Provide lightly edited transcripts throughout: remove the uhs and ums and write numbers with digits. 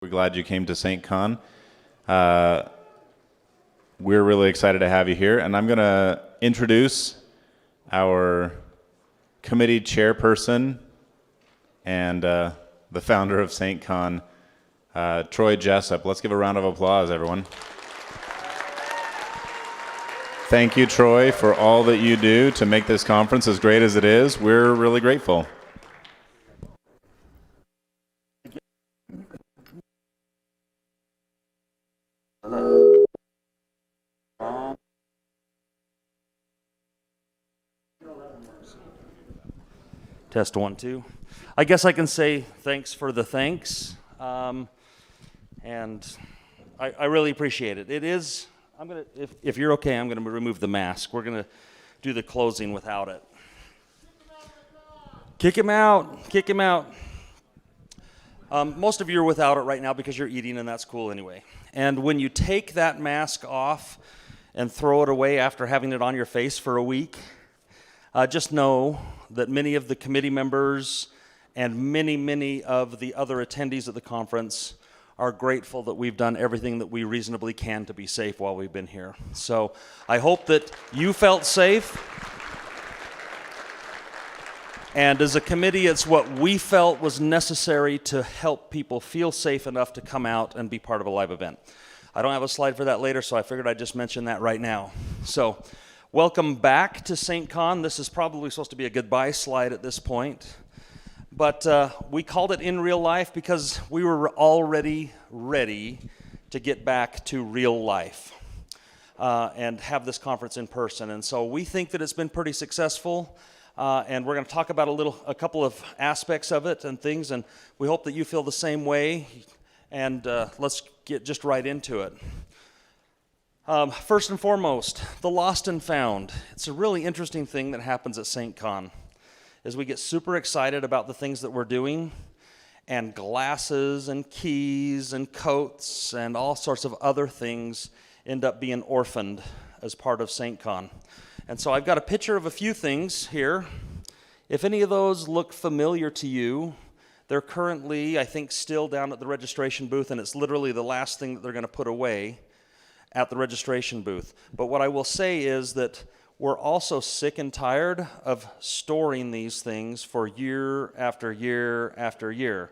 We're glad you came to Saintcon. We're really excited to have you here, and I'm going to introduce our committee chairperson and the founder of Saintcon, Troy Jessup. Let's give a round of applause, everyone. Thank you, Troy, for all that you do to make this conference as great as it is. We're really grateful. Test 1, 2. I guess I can say thanks for the thanks, and I really appreciate it. It is. I'm gonna, if you're okay, I'm gonna remove the mask. We're gonna do the closing without it. Kick him out. Kick him out. Most of you are without it right now because you're eating, and that's cool anyway. And when you take that mask off and throw it away after having it on your face for a week, just know that many of the committee members and many of the other attendees at the conference are grateful that we've done everything that we reasonably can to be safe while we've been here. So I hope that you felt safe. And as a committee, it's what we felt was necessary to help people feel safe enough to come out and be part of a live event. I don't have a slide for that later, so I figured I'd just mention that right now. So welcome back to Saintcon. This is probably supposed to be a goodbye slide at this point. But we called it In Real Life because we were already ready to get back to real life and have this conference in person. And so we think that it's been pretty successful. And we're going to talk about a couple of aspects of it and things. And we hope that you feel the same way. And let's get just right into it. First and foremost, the lost and found. It's a really interesting thing that happens at Saintcon, is we get super excited about the things that we're doing, and glasses and keys and coats and all sorts of other things end up being orphaned as part of Saintcon. And so I've got a picture of a few things here. If any of those look familiar to you, they're currently, I think, still down at the registration booth, and it's literally the last thing that they're going to put away at the registration booth. But what I will say is that we're also sick and tired of storing these things for year after year after year.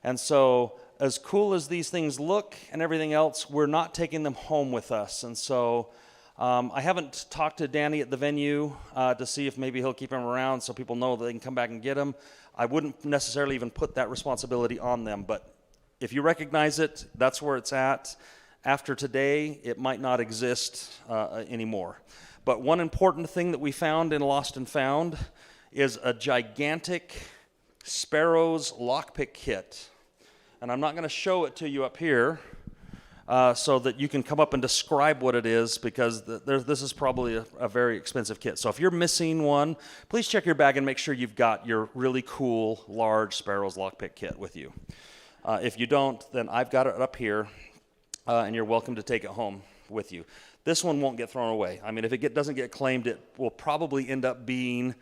And so as cool as these things look and everything else, we're not taking them home with us. And so I haven't talked to Danny at the venue to see if maybe he'll keep them around so people know that they can come back and get them. I wouldn't necessarily even put that responsibility on them, but if you recognize it, that's where it's at. After today, it might not exist anymore. But one important thing that we found in Lost and Found is a gigantic Sparrow's lockpick kit. And I'm not going to show it to you up here so that you can come up and describe what it is, because this is probably a very expensive kit. So if you're missing one, please check your bag and make sure you've got your really cool, large Sparrow's lockpick kit with you. If you don't, then I've got it up here, and you're welcome to take it home with you. This one won't get thrown away. I mean, if it doesn't get claimed, it will probably end up being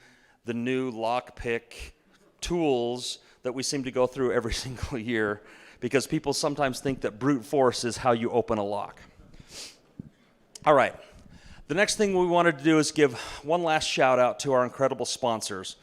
the new lockpick tools that we seem to go through every single year, because people sometimes think that brute force is how you open a lock. All right. The next thing we wanted to do is give one last shout out to our incredible sponsors.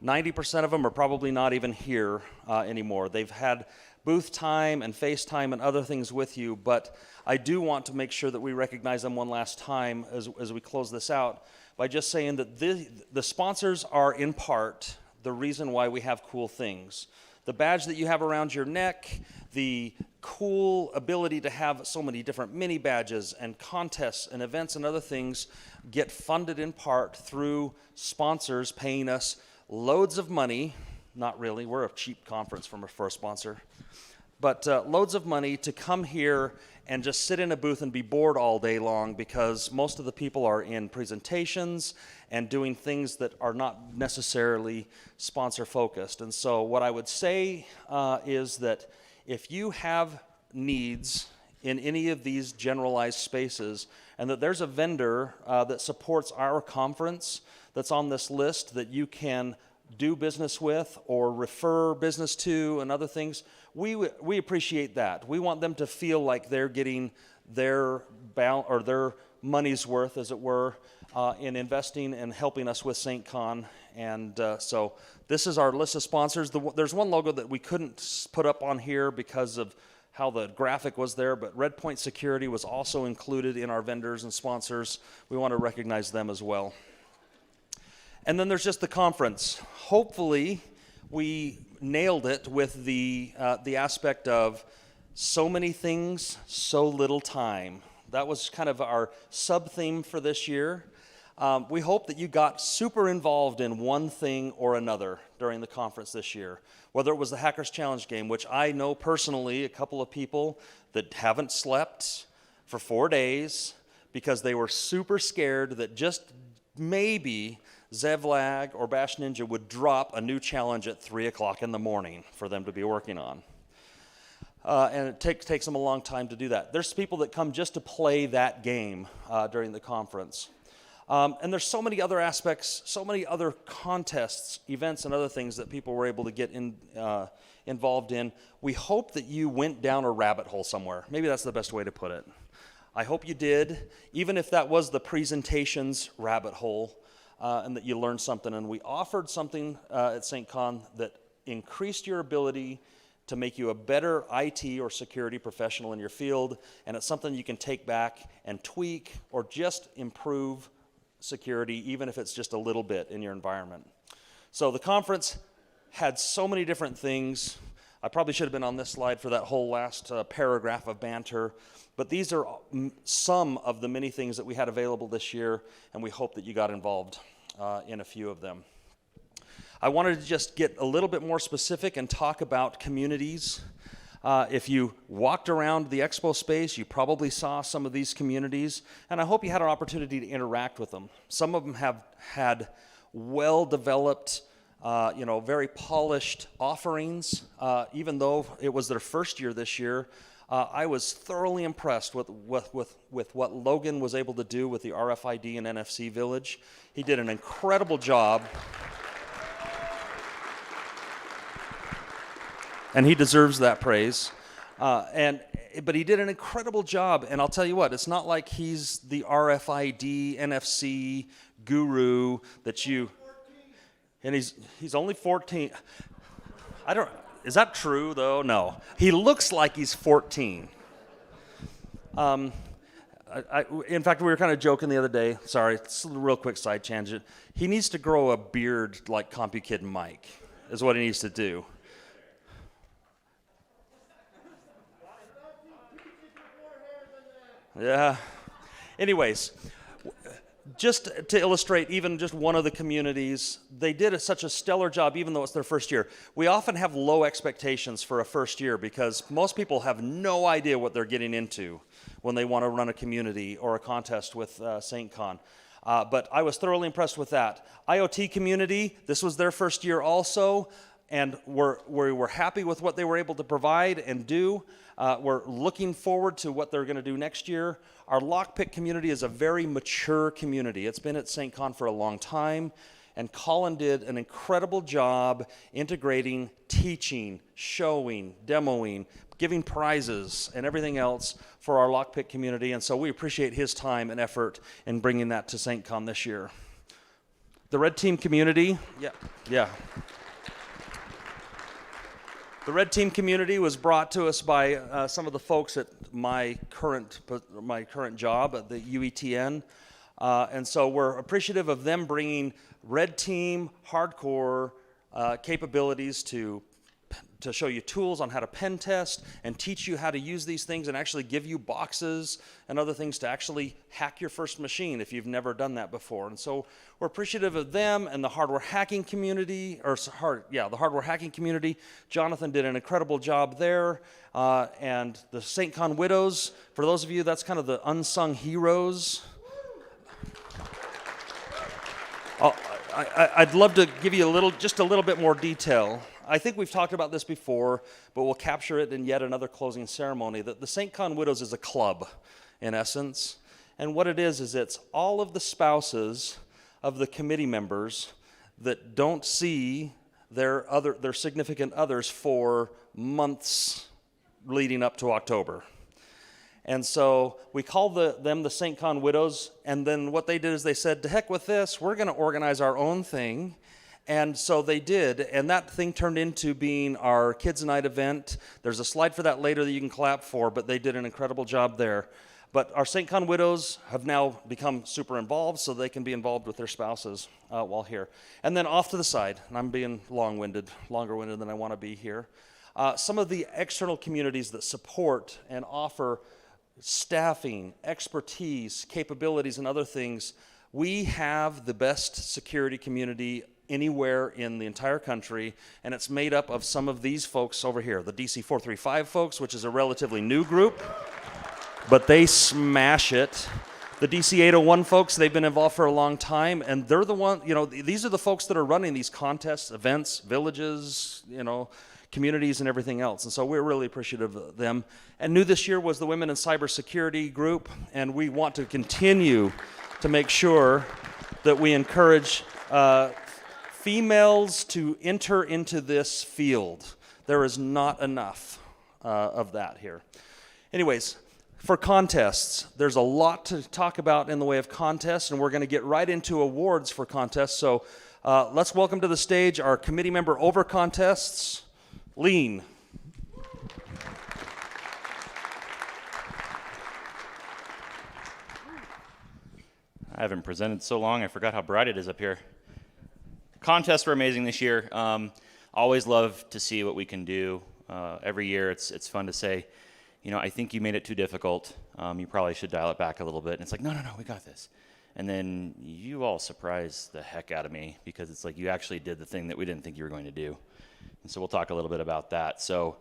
90% of them are probably not even here anymore. They've had booth time and FaceTime and other things with you, but I do want to make sure that we recognize them one last time as we close this out by just saying that the sponsors are in part the reason why we have cool things. The badge that you have around your neck, the cool ability to have so many different mini badges and contests and events and other things get funded in part through sponsors paying us loads of money. Not really, we're a cheap conference for a sponsor. But loads of money to come here and just sit in a booth and be bored all day long, because most of the people are in presentations and doing things that are not necessarily sponsor focused. And so what I would say is that if you have needs in any of these generalized spaces, and that there's a vendor that supports our conference that's on this list that you can do business with or refer business to and other things, we appreciate that. We want them to feel like they're getting their money's worth, as it were, in investing and helping us with Saintcon. And so this is our list of sponsors. There's one logo that we couldn't put up on here because of how the graphic was there, but Red Point Security was also included in our vendors and sponsors. We want to recognize them as well. And then there's just the conference. Hopefully, we nailed it with the aspect of so many things, so little time. That was kind of our sub-theme for this year. We hope that you got super involved in one thing or another during the conference this year. Whether it was the Hackers Challenge game, which I know personally a couple of people that haven't slept for 4 days because they were super scared that just maybe Zevlag or Bash Ninja would drop a new challenge at 3 o'clock in the morning for them to be working on. And it takes them a long time to do that. There's people that come just to play that game during the conference. And there's so many other aspects, so many other contests, events, and other things that people were able to get involved in. We hope that you went down a rabbit hole somewhere. Maybe that's the best way to put it. I hope you did, even if that was the presentations rabbit hole, and that you learned something. And we offered something at Saintcon that increased your ability to make you a better IT or security professional in your field, and it's something you can take back and tweak or just improve security, even if it's just a little bit in your environment. So the conference had so many different things. I probably should have been on this slide for that whole last paragraph of banter, but these are some of the many things that we had available this year, and we hope that you got involved in a few of them. I wanted to just get a little bit more specific and talk about communities. If you walked around the expo space, you probably saw some of these communities, and I hope you had an opportunity to interact with them. Some of them have had well-developed, very polished offerings. Even though it was their first year this year, I was thoroughly impressed with what Logan was able to do with the RFID and NFC Village. He did an incredible job. And he deserves that praise. But he did an incredible job, and I'll tell you what, it's not like he's the RFID, NFC guru that you... And he's only 14. Is that true, though? No. He looks like he's 14. In fact, we were kind of joking the other day. Sorry, it's a real quick side tangent. He needs to grow a beard like Compukidmike, is what he needs to do. Yeah. Anyways, just to illustrate even just one of the communities, they did such a stellar job even though it's their first year. We often have low expectations for a first year because most people have no idea what they're getting into when they want to run a community or a contest with Saintcon. But I was thoroughly impressed with that. IoT community, this was their first year also, and we were happy with what they were able to provide and do. We're looking forward to what they're going to do next year. Our lockpick community is a very mature community. It's been at Saintcon for a long time, and Colin did an incredible job integrating teaching, showing, demoing, giving prizes, and everything else for our lockpick community, and so we appreciate his time and effort in bringing that to Saintcon this year. The Red Team community, yeah. The Red Team community was brought to us by some of the folks at my current job at the UETN, and so we're appreciative of them bringing Red Team hardcore capabilities to show you tools on how to pen test and teach you how to use these things and actually give you boxes and other things to actually hack your first machine if you've never done that before. And so we're appreciative of them and the hardware hacking community, the hardware hacking community. Jonathan did an incredible job there. And the Saintcon Widows, for those of you, that's kind of the unsung heroes. I'd love to give you just a little bit more detail. I think we've talked about this before, but we'll capture it in yet another closing ceremony. That the Saintcon Widows is a club, in essence. And what it is it's all of the spouses of the committee members that don't see their significant others for months leading up to October. And so we called them the Saintcon Widows, and then what they did is they said, to heck with this, we're going to organize our own thing. And so they did, and that thing turned into being our Kids Night event. There's a slide for that later that you can clap for, but they did an incredible job there. But our Saintcon Widows have now become super involved, so they can be involved with their spouses while here. And then off to the side, and I'm being longer-winded than I want to be here, some of the external communities that support and offer staffing, expertise, capabilities, and other things. We have the best security community anywhere in the entire country, and it's made up of some of these folks over here, the DC 435 folks, which is a relatively new group, but they smash it. The DC 801 folks, they've been involved for a long time, and they're the one, these are the folks that are running these contests, events, villages, communities and everything else. And so we're really appreciative of them. And new this year was the Women in Cybersecurity group, and we want to continue to make sure that we encourage females to enter into this field. There is not enough of that here. Anyways, for contests, there's a lot to talk about in the way of contests, and we're going to get right into awards for contests. So let's welcome to the stage our committee member over contests, Lean. I haven't presented so long, I forgot how bright it is up here. Contests were amazing this year. Always love to see what we can do. Every year it's fun to say, I think you made it too difficult. You probably should dial it back a little bit. And it's like, no, we got this. And then you all surprise the heck out of me because it's like you actually did the thing that we didn't think you were going to do. And so we'll talk a little bit about that. So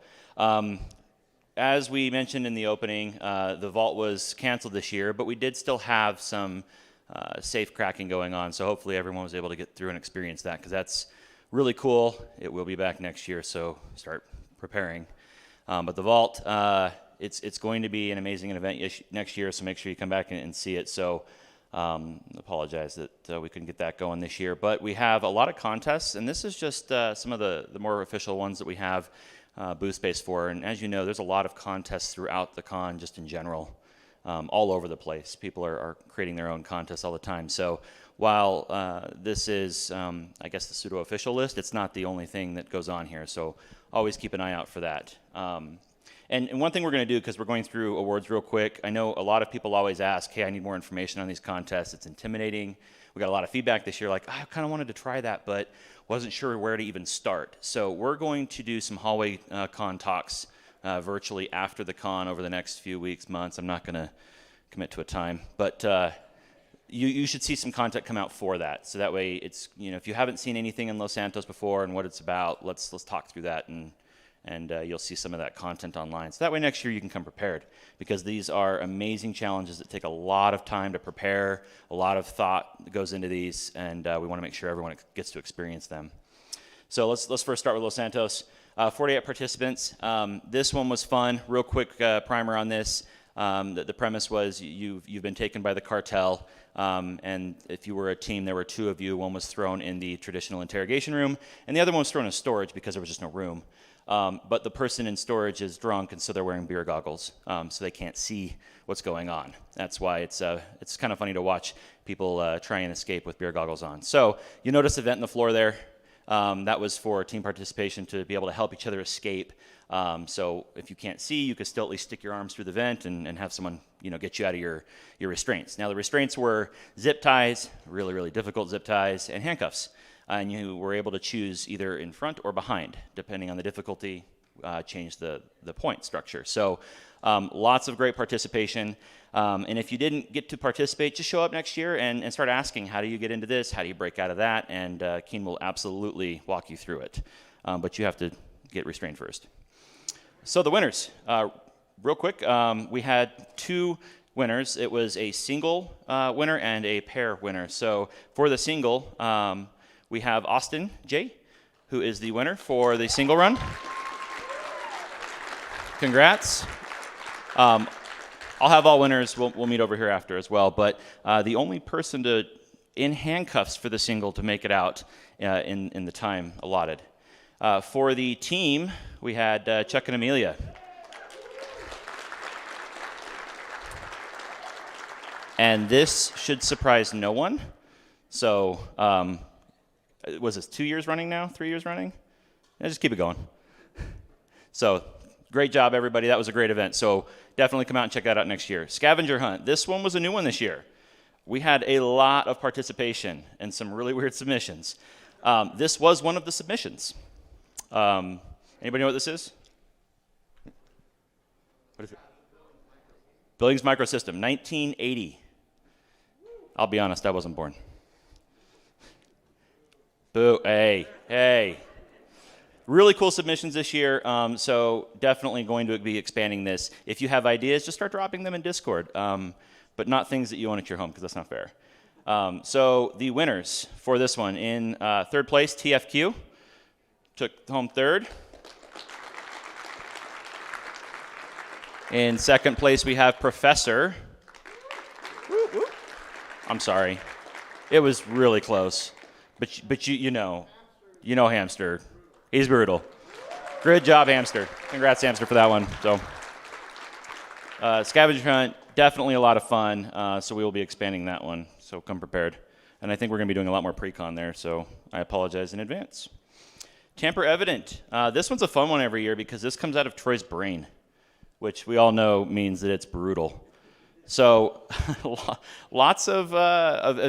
as we mentioned in the opening, the vault was canceled this year, but we did still have some safe cracking going on. So hopefully everyone was able to get through and experience that because that's really cool. It will be back next year, so start preparing. But the vault, it's going to be an amazing event next year, so make sure you come back and see it. So apologize that we couldn't get that going this year. But we have a lot of contests, and this is just some of the more official ones that we have booth space for. And as you know, there's a lot of contests throughout the con just in general. All over the place. People are creating their own contests all the time. So while this is, I guess, the pseudo-official list, it's not the only thing that goes on here. So always keep an eye out for that. And one thing we're going to do, because we're going through awards real quick, I know a lot of people always ask, hey, I need more information on these contests. It's intimidating. We got a lot of feedback this year, like, I kind of wanted to try that, but wasn't sure where to even start. So we're going to do some hallway con talks virtually after the con over the next few weeks, months. I'm not going to commit to a time, but you should see some content come out for that. So that way it's, if you haven't seen anything in Los Santos before and what it's about, let's talk through that and you'll see some of that content online. So that way next year you can come prepared because these are amazing challenges that take a lot of time to prepare, a lot of thought that goes into these, and we want to make sure everyone gets to experience them. So let's first start with Los Santos. 48 participants. This one was fun. Real quick primer on this. The premise was you've been taken by the cartel, and if you were a team, there were two of you. One was thrown in the traditional interrogation room, and the other one was thrown in storage because there was just no room. But the person in storage is drunk, and so they're wearing beer goggles, so they can't see what's going on. That's why it's kind of funny to watch people try and escape with beer goggles on. So you notice the vent in the floor there. That was for team participation to be able to help each other escape. So if you can't see, you could still at least stick your arms through the vent and have someone get you out of your restraints. Now the restraints were zip ties, really, really difficult zip ties, and handcuffs. And you were able to choose either in front or behind, depending on the difficulty, change the point structure. So lots of great participation. And if you didn't get to participate, just show up next year and start asking, how do you get into this? How do you break out of that? And Keen will absolutely walk you through it. But you have to get restrained first. So the winners, real quick, we had two winners. It was a single winner and a pair winner. So for the single, we have Austin J., who is the winner for the single run. Congrats. I'll have all winners. We'll meet over here after as well. But the only person to in handcuffs for the single to make it out in the time allotted. For the team, we had Chuck and Amelia. And this should surprise no one. So, was this 2 years running now? 3 years running? Yeah, just keep it going. So, great job, everybody. That was a great event. So, definitely come out and check that out next year. Scavenger Hunt. This one was a new one this year. We had a lot of participation and some really weird submissions. This was one of the submissions. Anybody know what this is? What is it? Billings Microsystem, 1980. I'll be honest, I wasn't born. Boo, hey. Really cool submissions this year, so definitely going to be expanding this. If you have ideas, just start dropping them in Discord, but not things that you own at your home, because that's not fair. So the winners for this one, in third place, TFQ, took home third. In second place, we have Professor. I'm sorry. It was really close. But you know Hamster. He's brutal. Good job, Hamster. Congrats, Hamster, for that one. So, Scavenger Hunt, definitely a lot of fun. So we will be expanding that one. So come prepared. And I think we're going to be doing a lot more pre-con there. So I apologize in advance. Tamper Evident. This one's a fun one every year because this comes out of Troy's brain, which we all know means that it's brutal. So lots of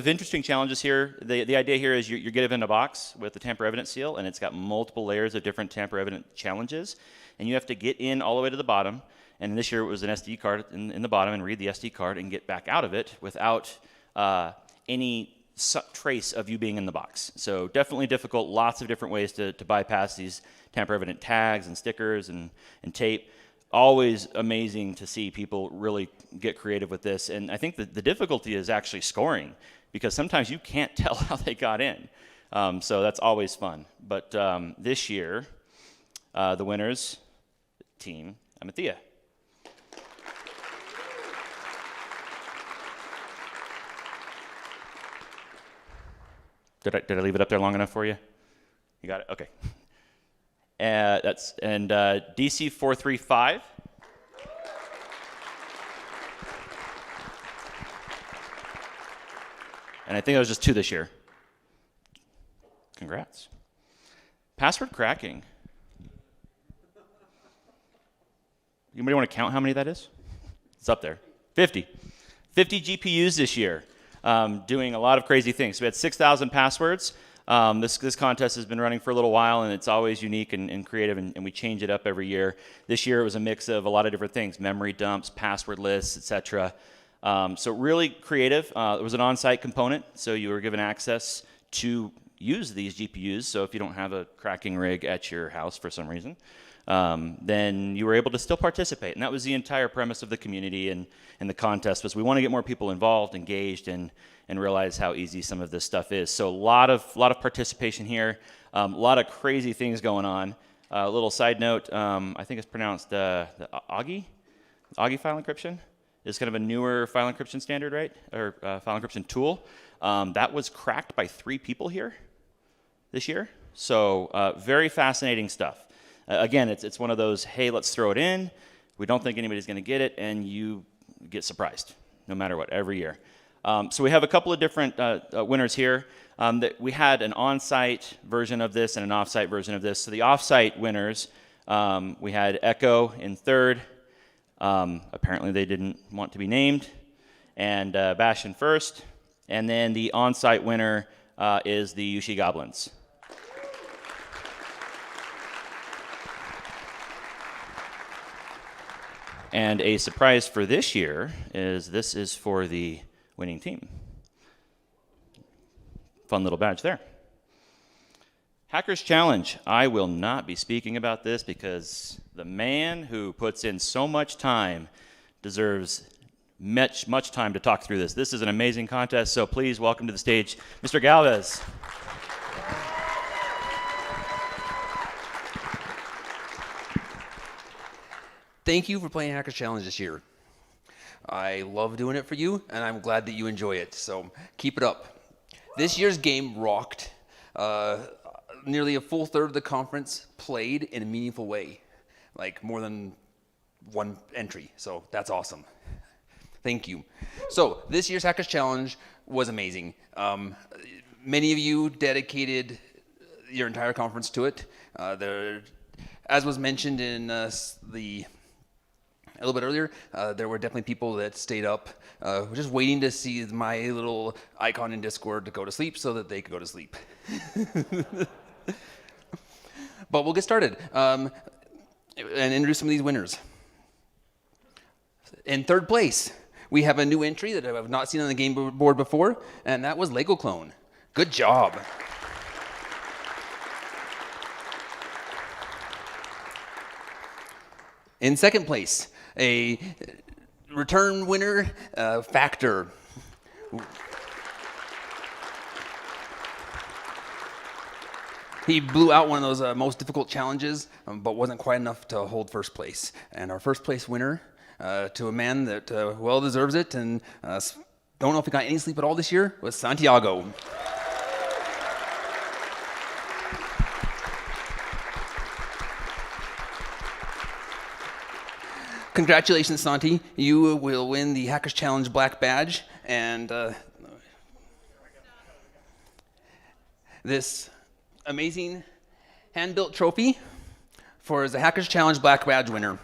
interesting challenges here. The idea here is you're given a box with the tamper evidence seal, and it's got multiple layers of different tamper evident challenges, and you have to get in all the way to the bottom. And this year it was an SD card in the bottom, and read the SD card and get back out of it without any trace of you being in the box. So definitely difficult. Lots of different ways to bypass these tamper evident tags and stickers and tape. Always amazing to see people really get creative with this. And I think the difficulty is actually scoring, because sometimes you can't tell how they got in. So that's always fun. But this year, the winners, Team Amathea. Did I leave it up there long enough for you? You got it? Okay. DC 435. And I think it was just 2 this year. Congrats. Password cracking. Anybody want to count how many that is? It's up there. 50. 50 GPUs this year, doing a lot of crazy things. So we had 6,000 passwords. This contest has been running for a little while, and it's always unique and creative, and we change it up every year. This year it was a mix of a lot of different things: memory dumps, password lists, etc. So really creative. There was an on-site component, so you were given access to use these GPUs. So if you don't have a cracking rig at your house for some reason, then you were able to still participate. And that was the entire premise of the community and the contest, was we want to get more people involved, engaged, and realize how easy some of this stuff is. So a lot of participation here, a lot of crazy things going on. A little side note, I think it's pronounced the Augie file encryption is kind of a newer file encryption standard, right? Or file encryption tool. That was cracked by 3 people here this year. So very fascinating stuff. Again, it's one of those, hey, let's throw it in. We don't think anybody's going to get it, and you get surprised, no matter what, every year. So we have a couple of different winners here. That we had an on-site version of this and an off-site version of this. So the off-site winners, we had Echo in third. Apparently they didn't want to be named. And Bash in first. And then the on-site winner is the Yushi Goblins. And a surprise for this year is this is for the winning team. Fun little badge there. Hackers Challenge. I will not be speaking about this because the man who puts in so much time deserves much time to talk through this. This is an amazing contest, so please welcome to the stage Mr. Galvez. Thank you for playing Hackers Challenge this year. I love doing it for you, and I'm glad that you enjoy it, so keep it up. This year's game rocked. Nearly a full third of the conference played in a meaningful way, like more than one entry. So that's awesome. Thank you. So this year's Hackers Challenge was amazing. Many of you dedicated your entire conference to it. As was mentioned in a little bit earlier, there were definitely people that stayed up just waiting to see my little icon in Discord to go to sleep so that they could go to sleep. But we'll get started and introduce some of these winners. In third place, we have a new entry that I've not seen on the game board before, and that was Lego Clone. Good job. In second place, a return winner, Factor. He blew out one of those most difficult challenges, but wasn't quite enough to hold first place. And our first place winner, to a man that well deserves it, and don't know if he got any sleep at all this year, was Santiago. Congratulations, Santi. You will win the Hackers Challenge Black Badge, and this amazing hand-built trophy for the Hackers Challenge Black Badge winner.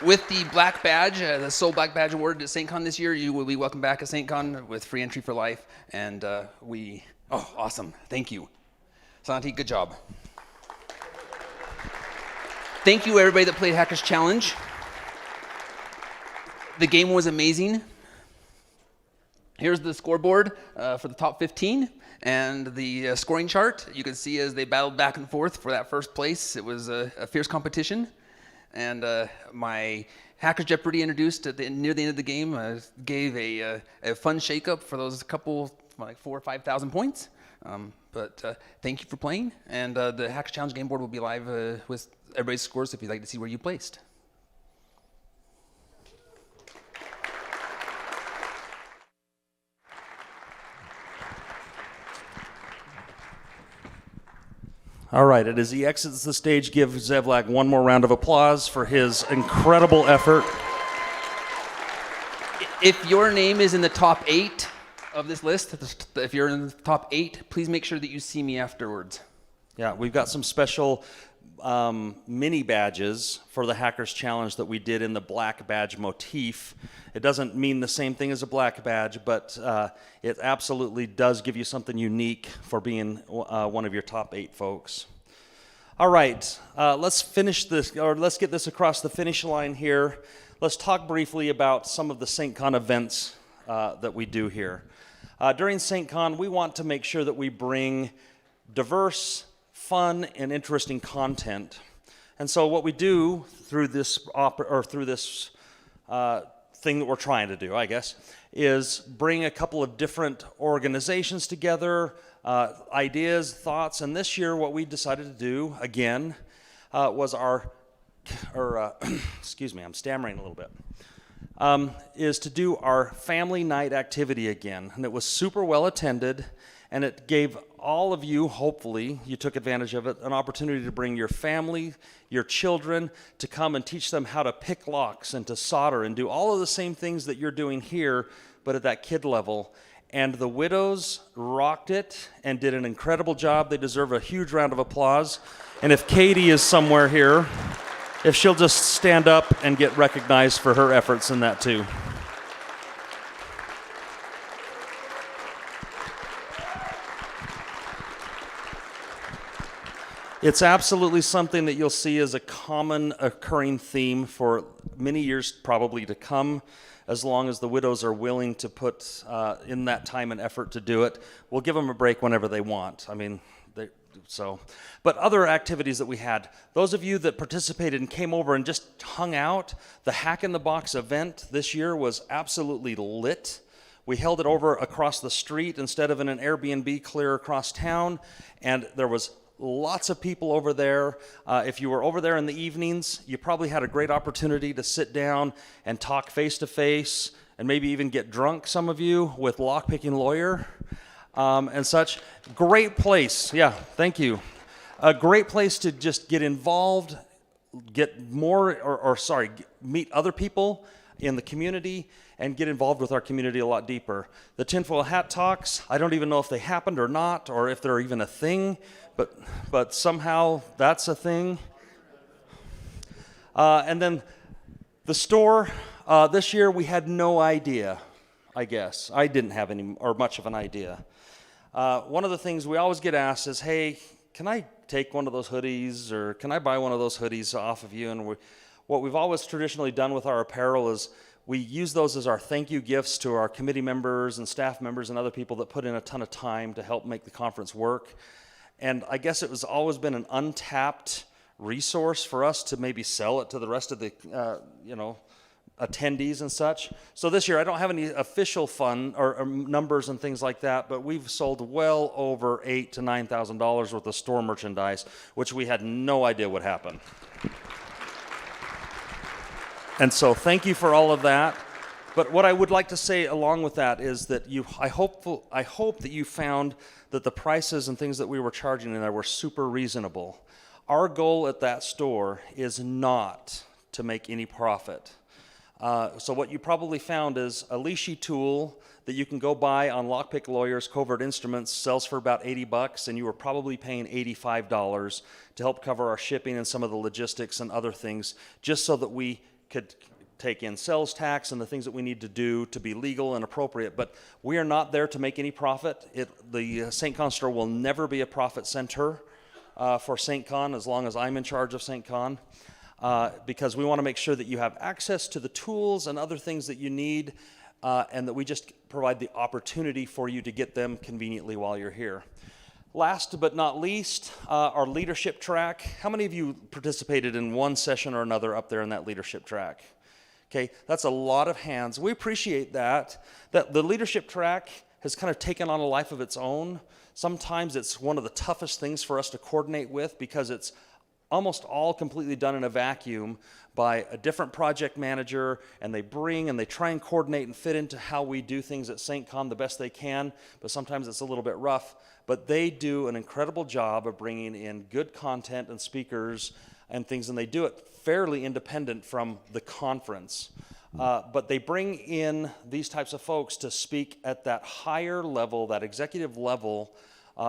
With the Black Badge, the sole Black Badge awarded at Saintcon this year, you will be welcome back at Saintcon with free entry for life, and awesome. Thank you. Santi, good job. Thank you, everybody that played Hackers Challenge. The game was amazing. Here's the scoreboard for the top 15 and the scoring chart. You can see as they battled back and forth for that first place. It was a fierce competition. And my Hackers Jeopardy introduced near the end of the game gave a fun shakeup for those couple, like 4,000 or 5,000 points. But thank you for playing. And the Hackers Challenge game board will be live with everybody's scores if you'd like to see where you placed. All right, and as he exits the stage, give Zevlak one more round of applause for his incredible effort. If your name is in the top 8 of this list, if you're in the top 8, please make sure that you see me afterwards. Yeah, we've got some special mini badges for the Hackers Challenge that we did in the black badge motif. It doesn't mean the same thing as a black badge, but it absolutely does give you something unique for being one of your top 8 folks. All right, let's finish this, or let's get this across the finish line here. Let's talk briefly about some of the Saintcon events that we do here. During Saintcon, we want to make sure that we bring diverse, fun, and interesting content. And so what we do through this thing that we're trying to do, I guess, is bring a couple of different organizations together, ideas, thoughts, and this year what we decided to do, again, was excuse me, I'm stammering a little bit, is to do our family night activity again. And it was super well attended, and it gave all of you, hopefully, you took advantage of it, an opportunity to bring your family, your children, to come and teach them how to pick locks and to solder and do all of the same things that you're doing here, but at that kid level. And the widows rocked it and did an incredible job. They deserve a huge round of applause. And if Katie is somewhere here, if she'll just stand up and get recognized for her efforts in that too. It's absolutely something that you'll see as a common occurring theme for many years probably to come, as long as the widows are willing to put in that time and effort to do it. We'll give them a break whenever they want. I mean, but other activities that we had, those of you that participated and came over and just hung out, the Hack in the Box event this year was absolutely lit. We held it over across the street instead of in an Airbnb clear across town, and there was lots of people over there. If you were over there in the evenings, you probably had a great opportunity to sit down and talk face to face, and maybe even get drunk, some of you, with Lockpicking Lawyer and such. Great place. Yeah, thank you. A great place to just get involved, get more, meet other people in the community, and get involved with our community a lot deeper. The tinfoil hat talks, I don't even know if they happened or not, or if they're even a thing, but somehow that's a thing. And then the store, this year we had no idea, I guess. I didn't have any, or much of an idea. One of the things we always get asked is, hey, can I take one of those hoodies, or can I buy one of those hoodies off of you? And what we've always traditionally done with our apparel is we use those as our thank you gifts to our committee members and staff members and other people that put in a ton of time to help make the conference work. And I guess it was always been an untapped resource for us to maybe sell it to the rest of the, attendees and such. So this year, I don't have any official fund or numbers and things like that, but we've sold well over $8,000 to $9,000 worth of store merchandise, which we had no idea would happen. And so thank you for all of that. But what I would like to say along with that is that I hope that you found that the prices and things that we were charging in there were super reasonable. Our goal at that store is not to make any profit. So what you probably found is a leashy tool that you can go buy on Lockpick Lawyers Covert Instruments, sells for about $80, and you were probably paying $85 to help cover our shipping and some of the logistics and other things, just so that we could take in sales tax and the things that we need to do to be legal and appropriate. But we are not there to make any profit. The Saintcon store will never be a profit center for Saintcon as long as I'm in charge of Saintcon, because we want to make sure that you have access to the tools and other things that you need, and that we just provide the opportunity for you to get them conveniently while you're here. Last but not least, our leadership track. How many of you participated in one session or another up there in that leadership track? Okay, that's a lot of hands. We appreciate that. That the leadership track has kind of taken on a life of its own. Sometimes it's one of the toughest things for us to coordinate with, because it's almost all completely done in a vacuum by a different project manager, and they try and coordinate and fit into how we do things at Saintcon the best they can, but sometimes it's a little bit rough. But they do an incredible job of bringing in good content and speakers and things, and they do it fairly independent from the conference. But they bring in these types of folks to speak at that higher level, that executive level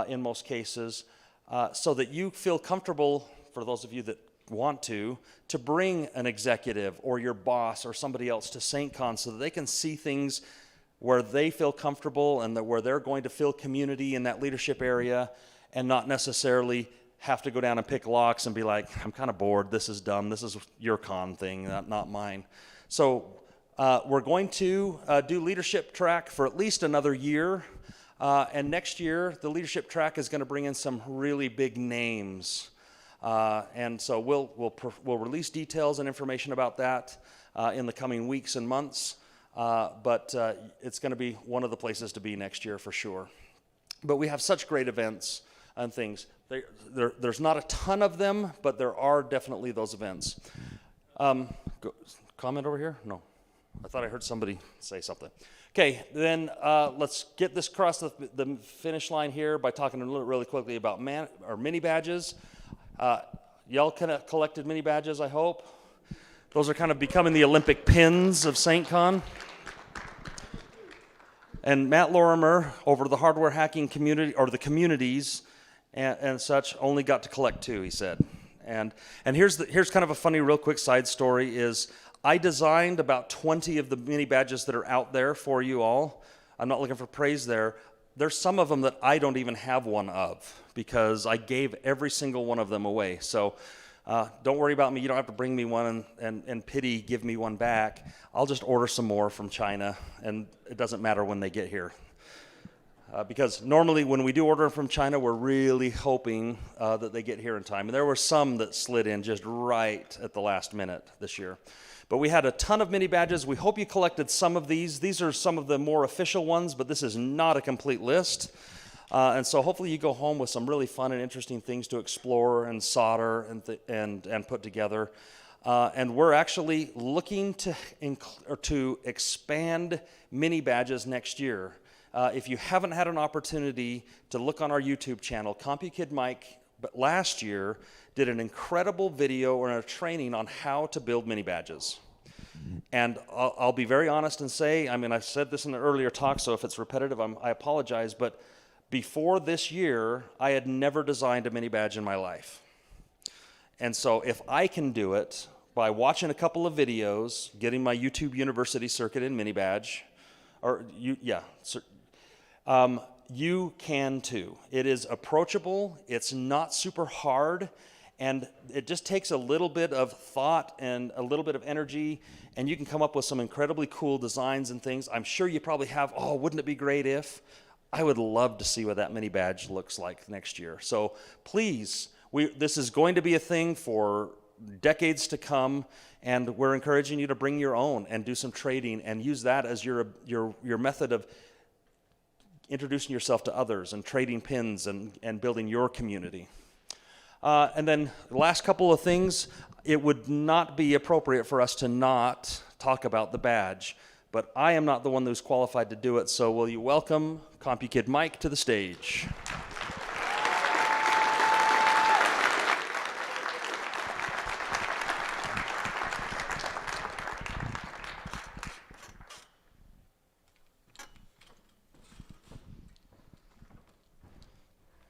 in most cases, so that you feel comfortable, for those of you that want to bring an executive or your boss or somebody else to Saintcon so that they can see things where they feel comfortable and where they're going to feel community in that leadership area, and not necessarily have to go down and pick locks and be like, I'm kind of bored, this is dumb, this is your con thing, not mine. So we're going to do leadership track for at least another year, and next year the leadership track is going to bring in some really big names. And so we'll release details and information about that in the coming weeks and months. But it's going to be one of the places to be next year for sure. But we have such great events and things. There's not a ton of them, but there are definitely those events. Comment over here? No. I thought I heard somebody say something. Okay, then let's get this across the finish line here by talking really quickly about mini badges. Y'all kind of collected mini badges, I hope. Those are kind of becoming the Olympic pins of Saintcon. And Matt Lorimer, over the hardware hacking community, or the communities and such, only got to collect 2, he said. And here's kind of a funny, real quick side story is I designed about 20 of the mini badges that are out there for you all. I'm not looking for praise there. There's some of them that I don't even have one of, because I gave every single one of them away. So don't worry about me. You don't have to bring me one and pity give me one back. I'll just order some more from China, and it doesn't matter when they get here. Because normally when we do order from China, we're really hoping that they get here in time. And there were some that slid in just right at the last minute this year. But we had a ton of mini badges. We hope you collected some of these. These are some of the more official ones, but this is not a complete list. And so hopefully you go home with some really fun and interesting things to explore and solder and put together. And we're actually looking to expand mini badges next year. If you haven't had an opportunity to look on our YouTube channel, Compukidmike, but last year did an incredible video or a training on how to build mini badges. And I'll be very honest and say, I mean, I've said this in an earlier talk, so if it's repetitive, I apologize, but before this year, I had never designed a mini badge in my life. And so if I can do it by watching a couple of videos, getting my YouTube University circuit in mini badge, you can too. It is approachable, it's not super hard, and it just takes a little bit of thought and a little bit of energy, and you can come up with some incredibly cool designs and things. I'm sure you probably have, oh, wouldn't it be great if? I would love to see what that mini badge looks like next year. So please, this is going to be a thing for decades to come, and we're encouraging you to bring your own and do some trading and use that as your method of introducing yourself to others and trading pins and building your community. And then the last couple of things, it would not be appropriate for us to not talk about the badge, but I am not the one who's qualified to do it, so will you welcome Compukidmike to the stage.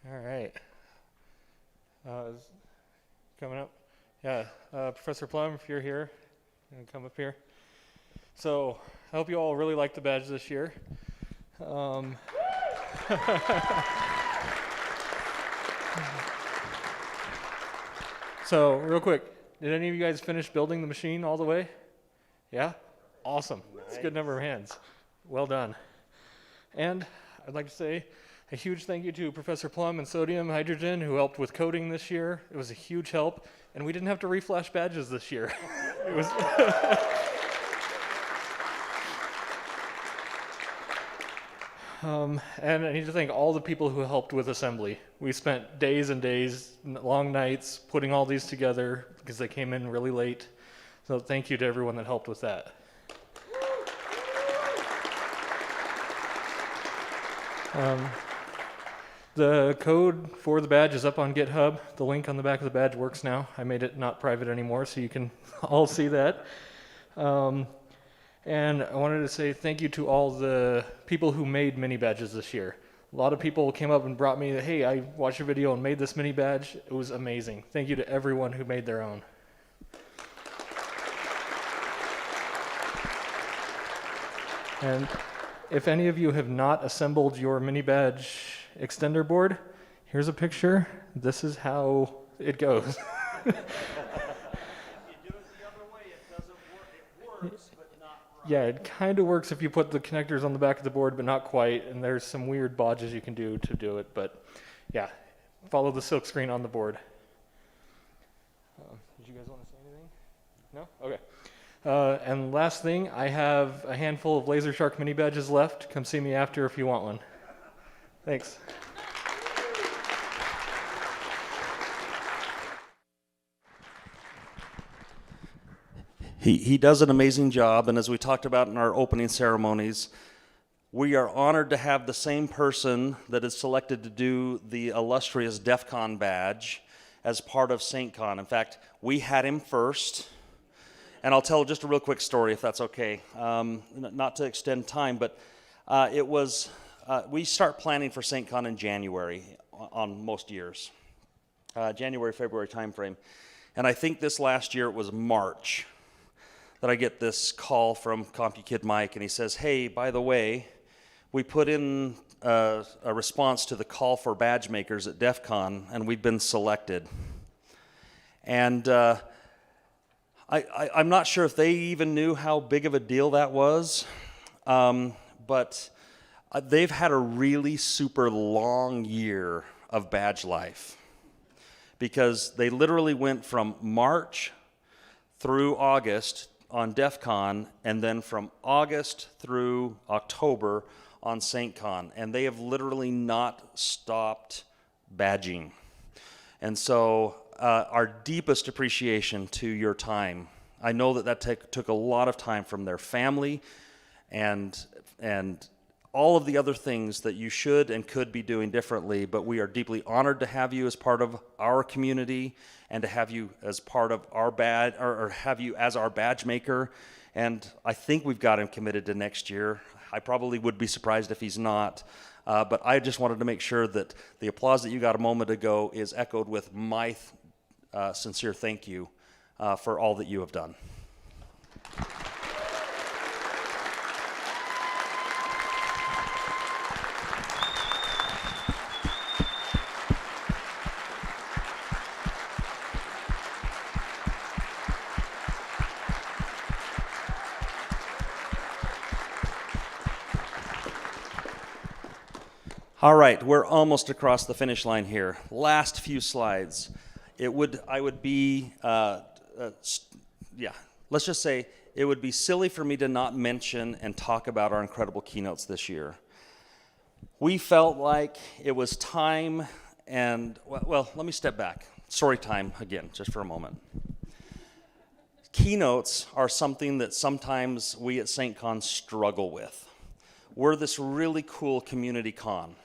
All right. Coming up. Yeah, Professor Plum, if you're here, come up here. So I hope you all really like the badge this year. So real quick, did any of you guys finish building the machine all the way? Yeah? Awesome. It's a good number of hands. Well done. And I'd like to say a huge thank you to Professor Plum and Sodium Hydrogen who helped with coding this year. It was a huge help, and we didn't have to reflash badges this year. It was and I need to thank all the people who helped with assembly. We spent days and days, long nights, putting all these together because they came in really late. So thank you to everyone that helped with that. The code for the badge is up on GitHub. The link on the back of the badge works now. I made it not private anymore, so you can all see that. And I wanted to say thank you to all the people who made mini badges this year. A lot of people came up and brought me, hey, I watched your video and made this mini badge. It was amazing. Thank you to everyone who made their own. And if any of you have not assembled your mini badge extender board, here's a picture. This is how it goes. Yeah, it kind of works if you put the connectors on the back of the board, but not quite, and there's some weird bodges you can do to do it, but yeah, follow the silk screen on the board. Did you guys want to say anything? No? Okay. And last thing, I have a handful of Laser Shark mini badges left. Come see me after if you want one. Thanks. He does an amazing job, and as we talked about in our opening ceremonies, we are honored to have the same person that is selected to do the illustrious DEF CON badge as part of Saintcon. In fact, we had him first, and I'll tell just a real quick story if that's okay, not to extend time, but we start planning for Saintcon in January on most years, January, February timeframe, and I think this last year it was March that I get this call from Compukidmike, and he says, hey, by the way, we put in a response to the call for badge makers at DEF CON, and we've been selected. And I'm not sure if they even knew how big of a deal that was, but they've had a really super long year of badge life because they literally went from March through August on DEF CON, and then from August through October on Saintcon, and they have literally not stopped badging. And so our deepest appreciation to your time. I know that took a lot of time from their family and all of the other things that you should and could be doing differently, but we are deeply honored to have you as part of our community and to have you as part of our badge, or have you as our badge maker. And I think we've got him committed to next year. I probably would be surprised if he's not. But I just wanted to make sure that the applause that you got a moment ago is echoed with my sincere thank you for all that you have done. All right, we're almost across the finish line here. Last few slides. Let's just say it would be silly for me to not mention and talk about our incredible keynotes this year. We felt like it was time well, let me step back. Story time again, just for a moment. Keynotes are something that sometimes we at Saintcon struggle with. We're this really cool community con.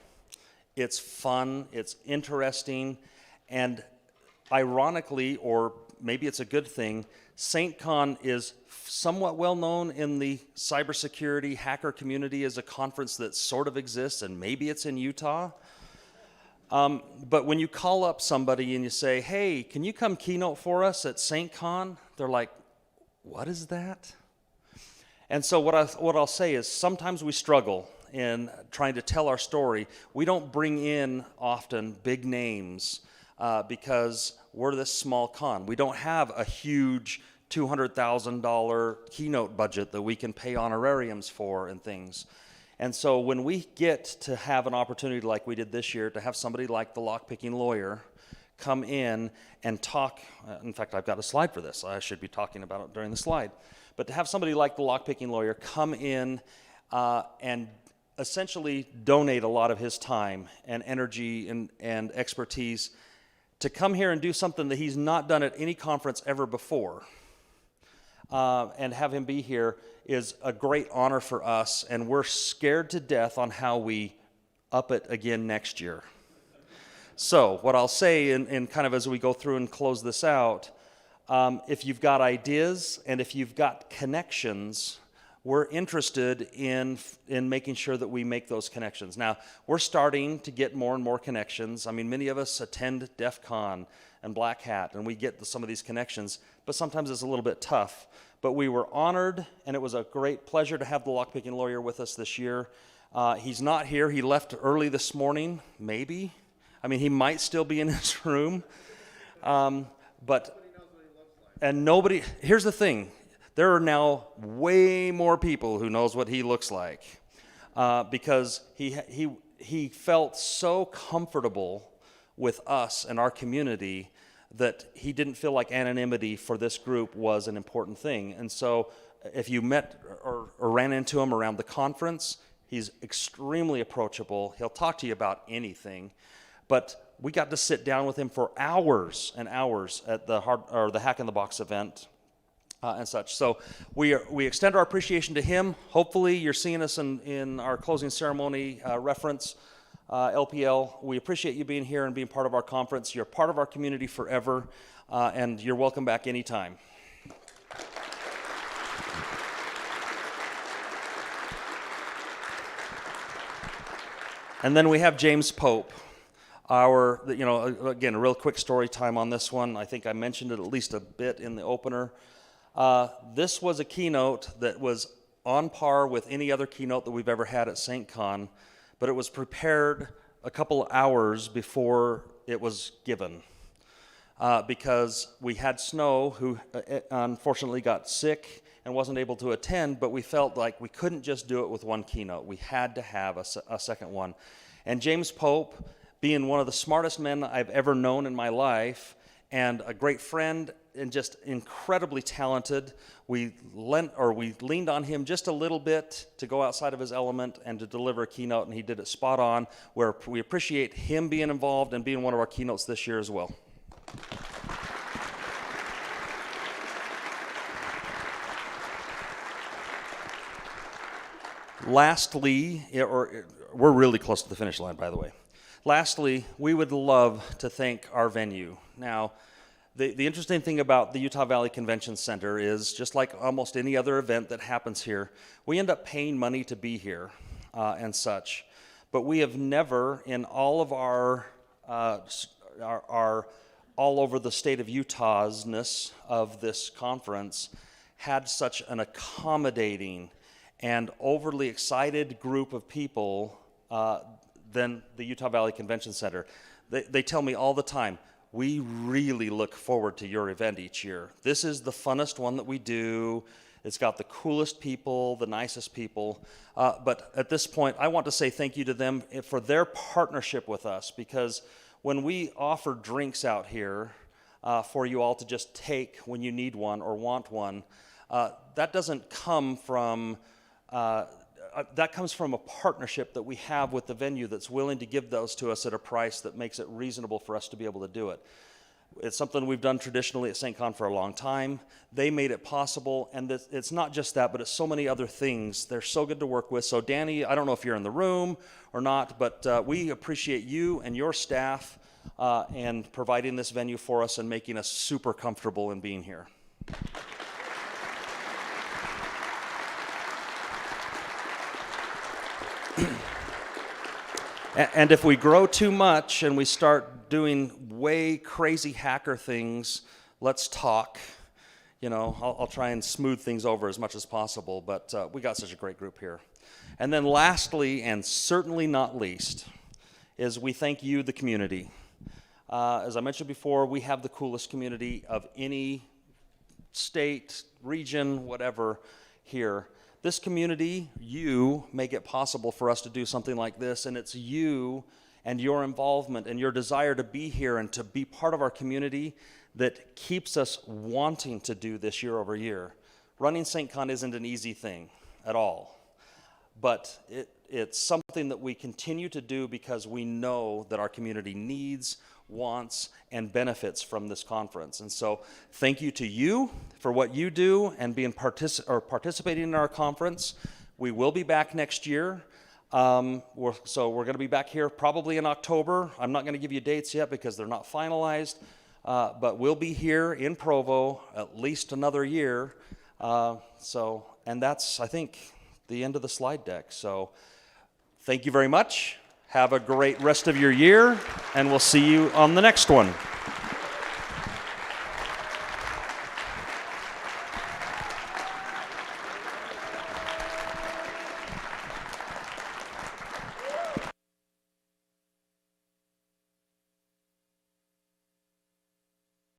It's fun, it's interesting, and ironically, or maybe it's a good thing, Saintcon is somewhat well known in the cybersecurity hacker community as a conference that sort of exists, and maybe it's in Utah. But when you call up somebody and you say, hey, can you come keynote for us at Saintcon? They're like, what is that? And so what I'll say is sometimes we struggle in trying to tell our story. We don't bring in often big names because we're this small con. We don't have a huge $200,000 keynote budget that we can pay honorariums for and things. And so when we get to have an opportunity like we did this year, to have somebody like the lockpicking lawyer come in and talk, in fact, I've got a slide for this. I should be talking about it during the slide. But to have somebody like the lockpicking lawyer come in and essentially donate a lot of his time and energy and expertise to come here and do something that he's not done at any conference ever before, and have him be here is a great honor for us, and we're scared to death on how we up it again next year. So what I'll say in kind of as we go through and close this out, if you've got ideas and if you've got connections, we're interested in making sure that we make those connections. Now, we're starting to get more and more connections. I mean, many of us attend DEF CON and Black Hat, and we get some of these connections, but sometimes it's a little bit tough. But we were honored, and it was a great pleasure to have the lockpicking lawyer with us this year. He's not here. He left early this morning, maybe. I mean, he might still be in his room. Here's the thing. There are now way more people who knows what he looks like because he felt so comfortable with us and our community that he didn't feel like anonymity for this group was an important thing. And so if you met or ran into him around the conference, he's extremely approachable. He'll talk to you about anything. But we got to sit down with him for hours and hours at the Hack in the Box event. And such. So we extend our appreciation to him. Hopefully you're seeing us in our closing ceremony reference, LPL. We appreciate you being here and being part of our conference. You're part of our community forever, and you're welcome back anytime. And then we have James Pope. Again, a real quick story time on this one. I think I mentioned it at least a bit in the opener. This was a keynote that was on par with any other keynote that we've ever had at Saintcon, but it was prepared a couple of hours before it was given because we had Snow, who unfortunately got sick and wasn't able to attend, but we felt like we couldn't just do it with one keynote. We had to have a second one. And James Pope, being one of the smartest men I've ever known in my life and a great friend and just incredibly talented. We leaned on him just a little bit to go outside of his element and to deliver a keynote, and he did it spot on, where we appreciate him being involved and being one of our keynotes this year as well. Lastly, we're really close to the finish line, by the way. Lastly, we would love to thank our venue. Now, the interesting thing about the Utah Valley Convention Center is, just like almost any other event that happens here, we end up paying money to be here and such. But we have never, in all of our all over the state of Utah's-ness of this conference, had such an accommodating and overly excited group of people than the Utah Valley Convention Center. They tell me all the time, we really look forward to your event each year. This is the funnest one that we do. It's got the coolest people, the nicest people. But at this point, I want to say thank you to them for their partnership with us, because when we offer drinks out here for you all to just take when you need one or want one, that doesn't come from that comes from a partnership that we have with the venue that's willing to give those to us at a price that makes it reasonable for us to be able to do it. It's something we've done traditionally at Saintcon for a long time. They made it possible, and it's not just that, but it's so many other things. They're so good to work with. So Danny, I don't know if you're in the room or not, but we appreciate you and your staff and providing this venue for us and making us super comfortable in being here. And if we grow too much and we start doing way crazy hacker things, let's talk. You know, I'll try and smooth things over as much as possible, but we got such a great group here. And then lastly, and certainly not least, is we thank you, the community. As I mentioned before, we have the coolest community of any state, region, whatever here. This community, you make it possible for us to do something like this, and it's you and your involvement and your desire to be here and to be part of our community that keeps us wanting to do this year over year. Running Saintcon isn't an easy thing at all, but it's something that we continue to do because we know that our community needs, wants, and benefits from this conference. And so thank you to you for what you do and being participating in our conference. We will be back next year. We're going to be back here probably in October. I'm not going to give you dates yet because they're not finalized, but we'll be here in Provo at least another year. And that's, I think, the end of the slide deck. So thank you very much. Have a great rest of your year, and we'll see you on the next one.